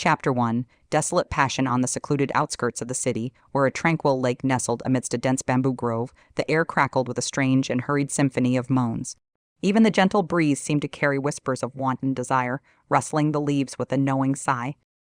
Chapter 1. Desolate passion on the secluded outskirts of the city, where a tranquil lake nestled amidst a dense bamboo grove, the air crackled with a strange and hurried symphony of moans. Even the gentle breeze seemed to carry whispers of wanton desire, rustling the leaves with a knowing sigh.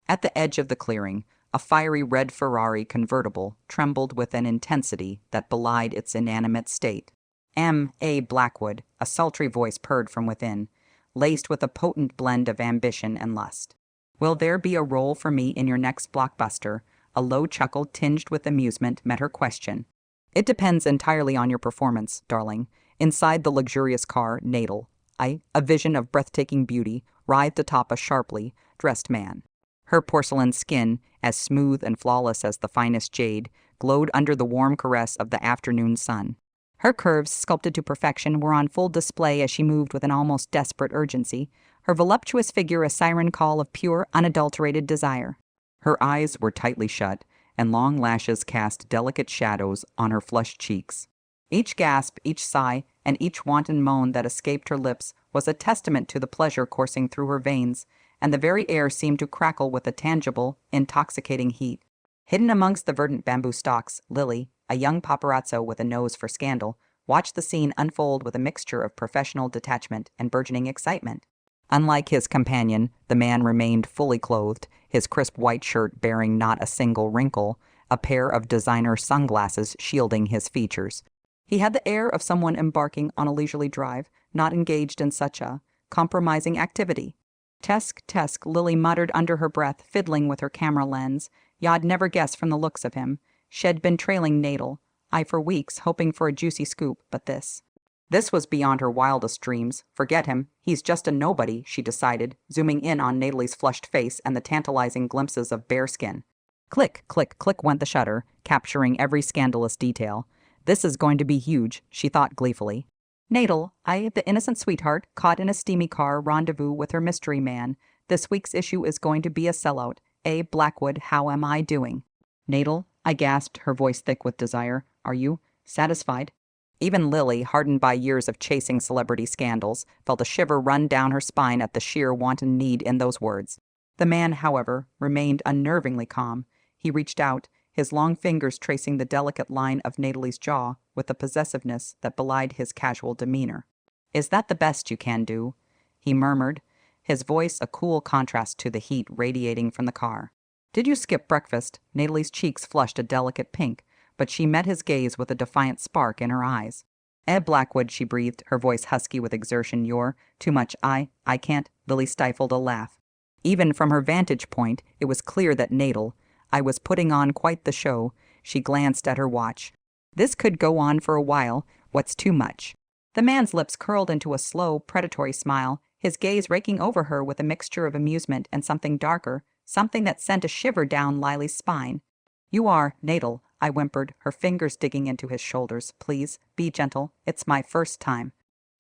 At the edge of the clearing, a fiery red Ferrari convertible trembled with an intensity that belied its inanimate state. M.A. Blackwood, a sultry voice purred from within, laced with a potent blend of ambition and lust. "Will there be a role for me in your next blockbuster?" A low chuckle tinged with amusement met her question. "It depends entirely on your performance, darling." Inside the luxurious car, Nadel, a vision of breathtaking beauty, writhed atop a sharply dressed man. Her porcelain skin, as smooth and flawless as the finest jade, glowed under the warm caress of the afternoon sun. Her curves, sculpted to perfection, were on full display as she moved with an almost desperate urgency, her voluptuous figure a siren call of pure, unadulterated desire. Her eyes were tightly shut, and long lashes cast delicate shadows on her flushed cheeks. Each gasp, each sigh, and each wanton moan that escaped her lips was a testament to the pleasure coursing through her veins, and the very air seemed to crackle with a tangible, intoxicating heat. Hidden amongst the verdant bamboo stalks, Lily, a young paparazzo with a nose for scandal, watched the scene unfold with a mixture of professional detachment and burgeoning excitement. Unlike his companion, the man remained fully clothed, his crisp white shirt bearing not a single wrinkle, a pair of designer sunglasses shielding his features. He had the air of someone embarking on a leisurely drive, not engaged in such a compromising activity. Tesk, Lily muttered under her breath, fiddling with her camera lens. Y'd never guess from the looks of him. She'd been trailing Nadel, for weeks, hoping for a juicy scoop, but This was beyond her wildest dreams. Forget him. He's just a nobody, she decided, zooming in on Natalie's flushed face and the tantalizing glimpses of bare skin. Click, click, click went the shutter, capturing every scandalous detail. This is going to be huge, she thought gleefully. Nadel, the innocent sweetheart, caught in a steamy car rendezvous with her mystery man. This week's issue is going to be a sellout. A. Blackwood, how am I doing? Nadel, I gasped, her voice thick with desire. Are you satisfied? Even Lily, hardened by years of chasing celebrity scandals, felt a shiver run down her spine at the sheer wanton need in those words. The man, however, remained unnervingly calm. He reached out, his long fingers tracing the delicate line of Natalie's jaw with a possessiveness that belied his casual demeanor. "Is that the best you can do?" he murmured, his voice a cool contrast to the heat radiating from the car. "Did you skip breakfast?" Natalie's cheeks flushed a delicate pink, but she met his gaze with a defiant spark in her eyes. Blackwood, she breathed, her voice husky with exertion. "You're too much. I can't." Lily stifled a laugh. Even from her vantage point, it was clear that Nadel, was putting on quite the show. She glanced at her watch. This could go on for a while. What's too much? The man's lips curled into a slow, predatory smile, his gaze raking over her with a mixture of amusement and something darker, something that sent a shiver down Lily's spine. "You are, Nadel," I whimpered, her fingers digging into his shoulders. "Please, be gentle. It's my first time."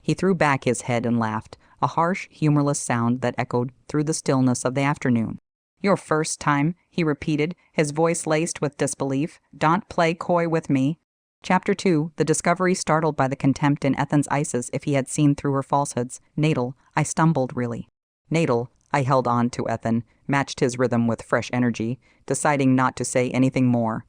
He threw back his head and laughed, a harsh, humorless sound that echoed through the stillness of the afternoon. "Your first time," he repeated, his voice laced with disbelief. "Don't play coy with me." Chapter 2. The discovery startled by the contempt in Ethan's eyes if he had seen through her falsehoods. "Nadel, I stumbled, really." "Nadel," I held on to Ethan, matched his rhythm with fresh energy, deciding not to say anything more.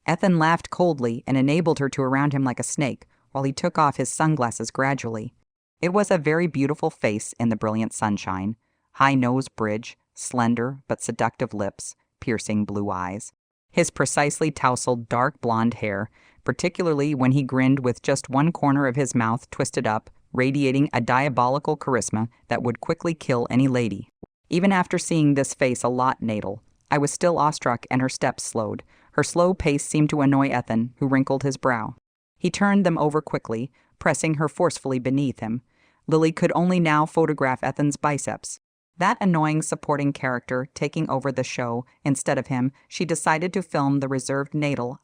Ethan laughed coldly and enabled her to around him like a snake, while he took off his sunglasses gradually. It was a very beautiful face in the brilliant sunshine. High nose bridge, slender but seductive lips, piercing blue eyes. His precisely tousled dark blonde hair, particularly when he grinned with just one corner of his mouth twisted up, radiating a diabolical charisma that would quickly kill any lady. Even after seeing this face a lot, Nadel, I was still awestruck and her steps slowed. Her slow pace seemed to annoy Ethan, who wrinkled his brow. He turned them over quickly, pressing her forcefully beneath him. Lily could only now photograph Ethan's biceps. That annoying supporting character taking over the show instead of him, she decided to film the reserved Nadel.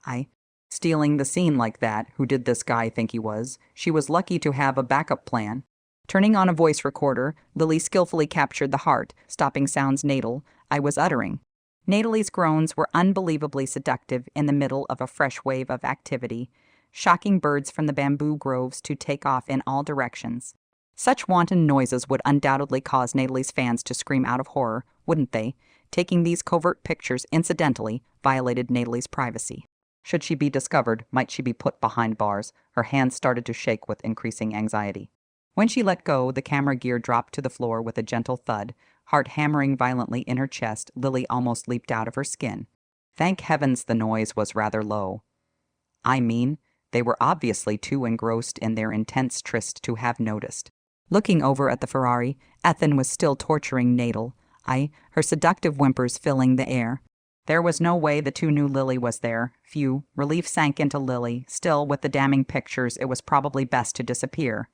Stealing the scene like that, who did this guy think he was? She was lucky to have a backup plan. Turning on a voice recorder, Lily skillfully captured the heart, stopping sounds Nadel I was uttering. Natalie's groans were unbelievably seductive in the middle of a fresh wave of activity, shocking birds from the bamboo groves to take off in all directions. Such wanton noises would undoubtedly cause Natalie's fans to scream out of horror, wouldn't they? Taking these covert pictures incidentally violated Natalie's privacy. Should she be discovered, might she be put behind bars? Her hands started to shake with increasing anxiety. When she let go, the camera gear dropped to the floor with a gentle thud. Heart hammering violently in her chest, Lily almost leaped out of her skin. Thank heavens the noise was rather low. I mean, they were obviously too engrossed in their intense tryst to have noticed. Looking over at the Ferrari, Ethan was still torturing Natal, her seductive whimpers filling the air. There was no way the two knew Lily was there. Phew, relief sank into Lily. Still, with the damning pictures, it was probably best to disappear.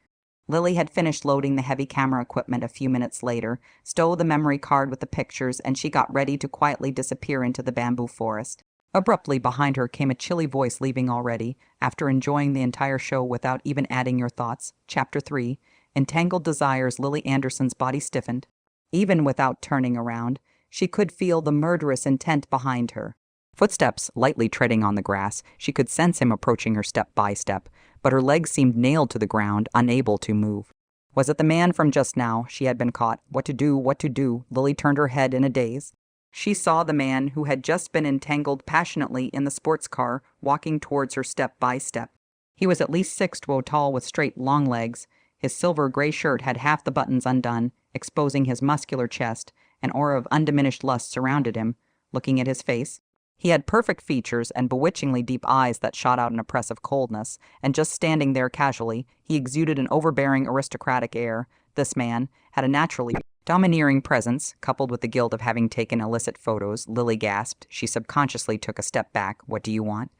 Lily had finished loading the heavy camera equipment a few minutes later, stowed the memory card with the pictures, and she got ready to quietly disappear into the bamboo forest. Abruptly behind her came a chilly voice leaving already, after enjoying the entire show without even adding your thoughts. Chapter 3. Entangled Desires. Lily Anderson's body stiffened. Even without turning around, she could feel the murderous intent behind her. Footsteps lightly treading on the grass, she could sense him approaching her step by step, but her legs seemed nailed to the ground, unable to move. Was it the man from just now? She had been caught. What to do, what to do? Lily turned her head in a daze. She saw the man who had just been entangled passionately in the sports car, walking towards her step by step. He was at least 6'2" tall with straight, long legs. His silver-gray shirt had half the buttons undone, exposing his muscular chest. An aura of undiminished lust surrounded him. Looking at his face, he had perfect features and bewitchingly deep eyes that shot out an oppressive coldness, and just standing there casually, he exuded an overbearing aristocratic air. This man had a naturally domineering presence, coupled with the guilt of having taken illicit photos. Lily gasped. She subconsciously took a step back. What do you want?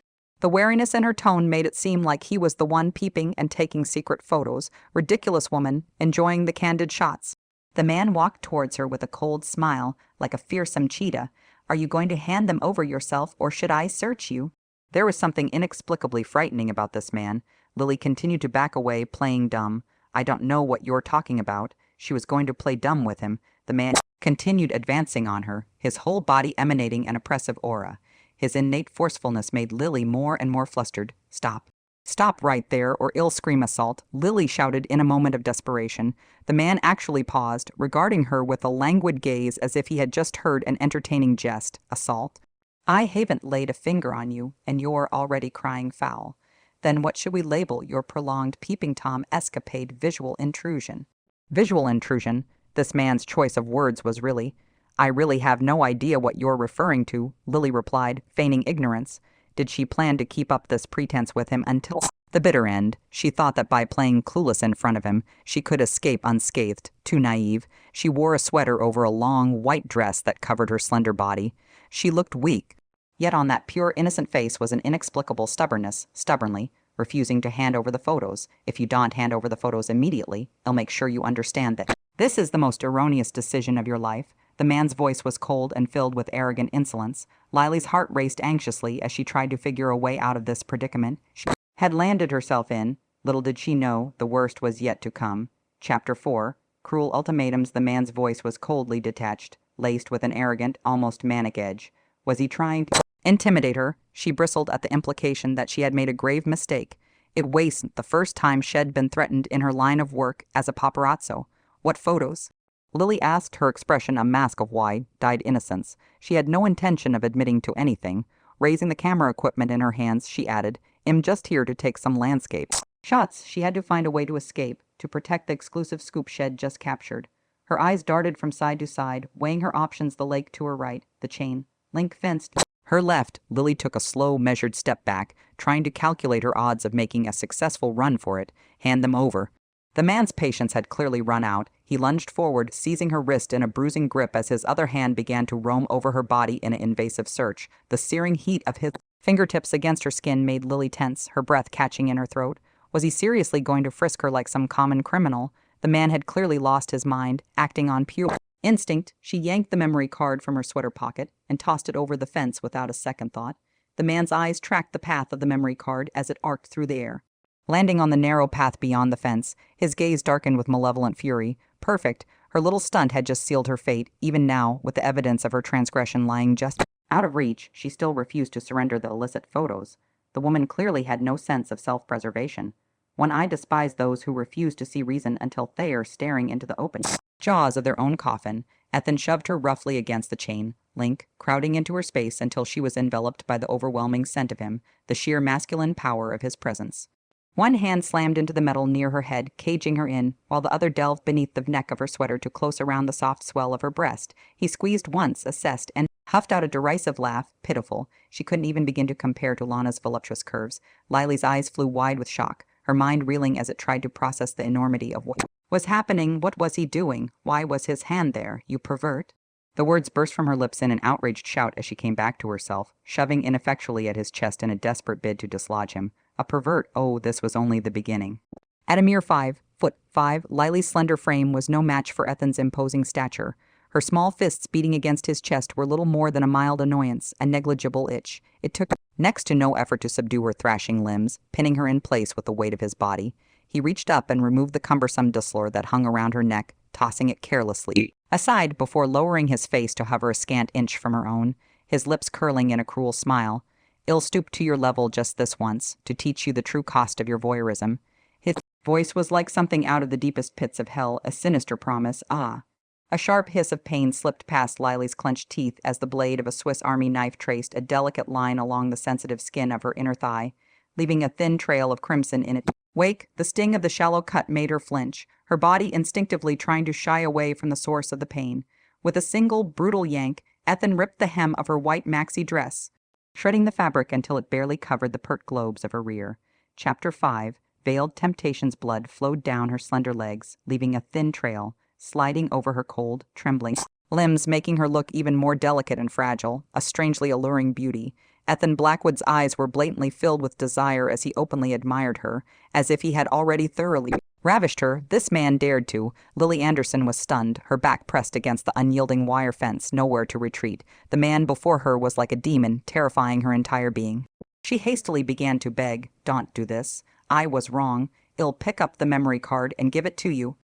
The wariness in her tone made it seem like he was the one peeping and taking secret photos. Ridiculous woman, enjoying the candid shots. The man walked towards her with a cold smile, like a fearsome cheetah. Are you going to hand them over yourself, or should I search you? There was something inexplicably frightening about this man. Lily continued to back away, playing dumb. I don't know what you're talking about. She was going to play dumb with him. The man continued advancing on her, his whole body emanating an oppressive aura. His innate forcefulness made Lily more and more flustered. Stop. Stop right there, or I'll scream assault, Lily shouted in a moment of desperation. The man actually paused, regarding her with a languid gaze as if he had just heard an entertaining jest. Assault? I haven't laid a finger on you, and you're already crying foul. Then what should we label your prolonged peeping Tom escapade? Visual intrusion. Visual intrusion? This man's choice of words was really. I really have no idea what you're referring to, Lily replied, feigning ignorance. Did she plan to keep up this pretense with him until the bitter end? She thought that by playing clueless in front of him, she could escape unscathed. Too naive. She wore a sweater over a long, white dress that covered her slender body. She looked weak. Yet on that pure, innocent face was an inexplicable stubbornness, stubbornly refusing to hand over the photos. If you don't hand over the photos immediately, I'll make sure you understand that this is the most erroneous decision of your life. The man's voice was cold and filled with arrogant insolence. Lily's heart raced anxiously as she tried to figure a way out of this predicament she had landed herself in. Little did she know the worst was yet to come. Chapter 4. Cruel Ultimatums. The man's voice was coldly detached, laced with an arrogant, almost manic edge. Was he trying to intimidate her? She bristled at the implication that she had made a grave mistake. It wasn't the first time she'd been threatened in her line of work as a paparazzo. What photos? Lily asked, her expression a mask of wide-eyed innocence. She had no intention of admitting to anything. Raising the camera equipment in her hands, she added, I'm just here to take some landscape shots. She had to find a way to escape, to protect the exclusive scoop shed just captured. Her eyes darted from side to side, weighing her options. The lake to her right, the chain link fenced her left. Lily took a slow, measured step back, trying to calculate her odds of making a successful run for it. Hand them over. The man's patience had clearly run out. He lunged forward, seizing her wrist in a bruising grip as his other hand began to roam over her body in an invasive search. The searing heat of his fingertips against her skin made Lily tense, her breath catching in her throat. Was he seriously going to frisk her like some common criminal? The man had clearly lost his mind, acting on pure instinct. She yanked the memory card from her sweater pocket and tossed it over the fence without a second thought. The man's eyes tracked the path of the memory card as it arced through the air. Landing on the narrow path beyond the fence, his gaze darkened with malevolent fury. Perfect. Her little stunt had just sealed her fate. Even now, with the evidence of her transgression lying just out of reach, she still refused to surrender the illicit photos. The woman clearly had no sense of self-preservation. I despise those who refuse to see reason until they are staring into the open jaws of their own coffin. Ethan shoved her roughly against the chain, Link, crowding into her space until she was enveloped by the overwhelming scent of him, the sheer masculine power of his presence. One hand slammed into the metal near her head, caging her in, while the other delved beneath the neck of her sweater to close around the soft swell of her breast. He squeezed once, assessed, and huffed out a derisive laugh, pitiful. She couldn't even begin to compare to Lana's voluptuous curves. Lily's eyes flew wide with shock, her mind reeling as it tried to process the enormity of what was happening. What was he doing? Why was his hand there? You pervert. The words burst from her lips in an outraged shout as she came back to herself, shoving ineffectually at his chest in a desperate bid to dislodge him. A pervert. Oh, this was only the beginning. At a mere 5'5", Lily's slender frame was no match for Ethan's imposing stature. Her small fists beating against his chest were little more than a mild annoyance, a negligible itch. It took next to no effort to subdue her thrashing limbs, pinning her in place with the weight of his body. He reached up and removed the cumbersome dossor that hung around her neck, tossing it carelessly aside before lowering his face to hover a scant inch from her own, his lips curling in a cruel smile. "I'll stoop to your level just this once, to teach you the true cost of your voyeurism." His voice was like something out of the deepest pits of hell, a sinister promise. Ah! A sharp hiss of pain slipped past Lily's clenched teeth as the blade of a Swiss Army knife traced a delicate line along the sensitive skin of her inner thigh, leaving a thin trail of crimson in its wake. The sting of the shallow cut made her flinch, her body instinctively trying to shy away from the source of the pain. With a single, brutal yank, Ethan ripped the hem of her white maxi dress, shredding the fabric until it barely covered the pert globes of her rear. Chapter 5. Veiled temptation's blood flowed down her slender legs, leaving a thin trail, sliding over her cold, trembling limbs, making her look even more delicate and fragile, a strangely alluring beauty. Ethan Blackwood's eyes were blatantly filled with desire as he openly admired her, as if he had already thoroughly ravished her. This man dared to. Lily Anderson was stunned, her back pressed against the unyielding wire fence, nowhere to retreat. The man before her was like a demon, terrifying her entire being. She hastily began to beg, "Don't do this. I was wrong. I'll pick up the memory card and give it to you.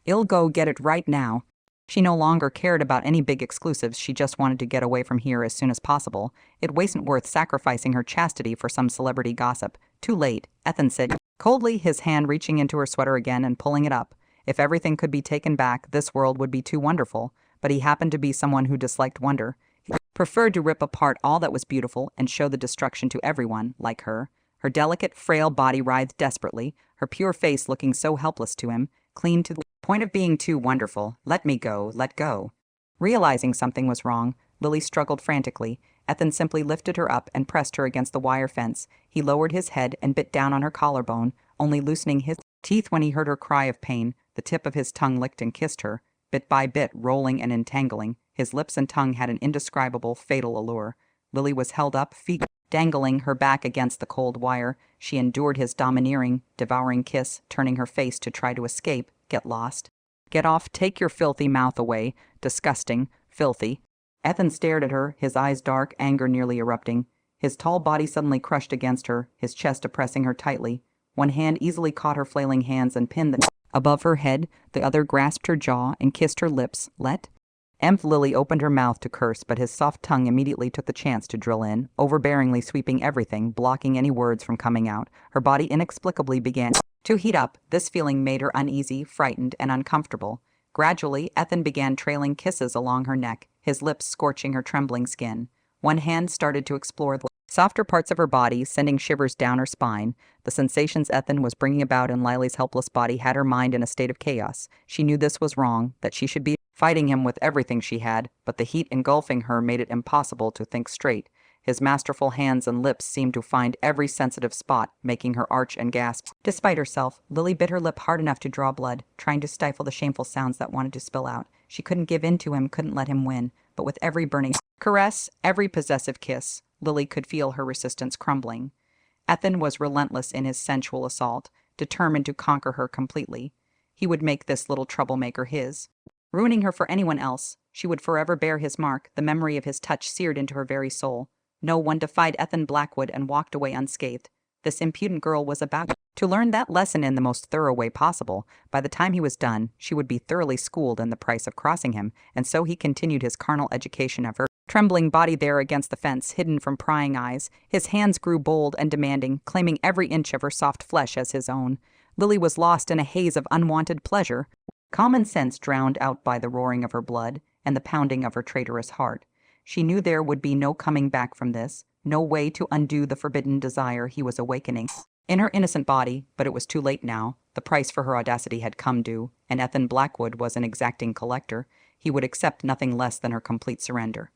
I'll go get it right now." She no longer cared about any big exclusives, she just wanted to get away from here as soon as possible. It wasn't worth sacrificing her chastity for some celebrity gossip. Too late, Ethan said coldly, his hand reaching into her sweater again and pulling it up. If everything could be taken back, this world would be too wonderful. But he happened to be someone who disliked wonder. He preferred to rip apart all that was beautiful and show the destruction to everyone, like her. Her delicate, frail body writhed desperately, her pure face looking so helpless to him, clean to the point of being too wonderful. "Let me go, let go." Realizing something was wrong, Lily struggled frantically. Ethan simply lifted her up and pressed her against the wire fence. He lowered his head and bit down on her collarbone, only loosening his teeth when he heard her cry of pain. The tip of his tongue licked and kissed her, bit by bit, rolling and entangling. His lips and tongue had an indescribable, fatal allure. Lily was held up, feet dangling, her back against the cold wire. She endured his domineering, devouring kiss, turning her face to try to escape, get lost. "Get off, take your filthy mouth away. Disgusting, filthy." Ethan stared at her, his eyes dark, anger nearly erupting. His tall body suddenly crushed against her, his chest oppressing her tightly. One hand easily caught her flailing hands and pinned them above her head, the other grasped her jaw and kissed her lips. "Let." Lily opened her mouth to curse, but his soft tongue immediately took the chance to drill in, overbearingly sweeping everything, blocking any words from coming out. Her body inexplicably began to heat up. This feeling made her uneasy, frightened, and uncomfortable. Gradually, Ethan began trailing kisses along her neck, his lips scorching her trembling skin. One hand started to explore the softer parts of her body, sending shivers down her spine. The sensations Ethan was bringing about in Lily's helpless body had her mind in a state of chaos. She knew this was wrong, that she should be fighting him with everything she had, but the heat engulfing her made it impossible to think straight. His masterful hands and lips seemed to find every sensitive spot, making her arch and gasp. Despite herself, Lily bit her lip hard enough to draw blood, trying to stifle the shameful sounds that wanted to spill out. She couldn't give in to him, couldn't let him win, but with every burning caress, every possessive kiss, Lily could feel her resistance crumbling. Ethan was relentless in his sensual assault, determined to conquer her completely. He would make this little troublemaker his. Ruining her for anyone else, she would forever bear his mark, the memory of his touch seared into her very soul. No one defied Ethan Blackwood and walked away unscathed. This impudent girl was about to learn that lesson in the most thorough way possible. By the time he was done, she would be thoroughly schooled in the price of crossing him, and so he continued his carnal education of her trembling body there against the fence, hidden from prying eyes. His hands grew bold and demanding, claiming every inch of her soft flesh as his own. Lily was lost in a haze of unwanted pleasure, common sense drowned out by the roaring of her blood and the pounding of her traitorous heart. She knew there would be no coming back from this, no way to undo the forbidden desire he was awakening in her innocent body, but it was too late now. The price for her audacity had come due, and Ethan Blackwood was an exacting collector. He would accept nothing less than her complete surrender.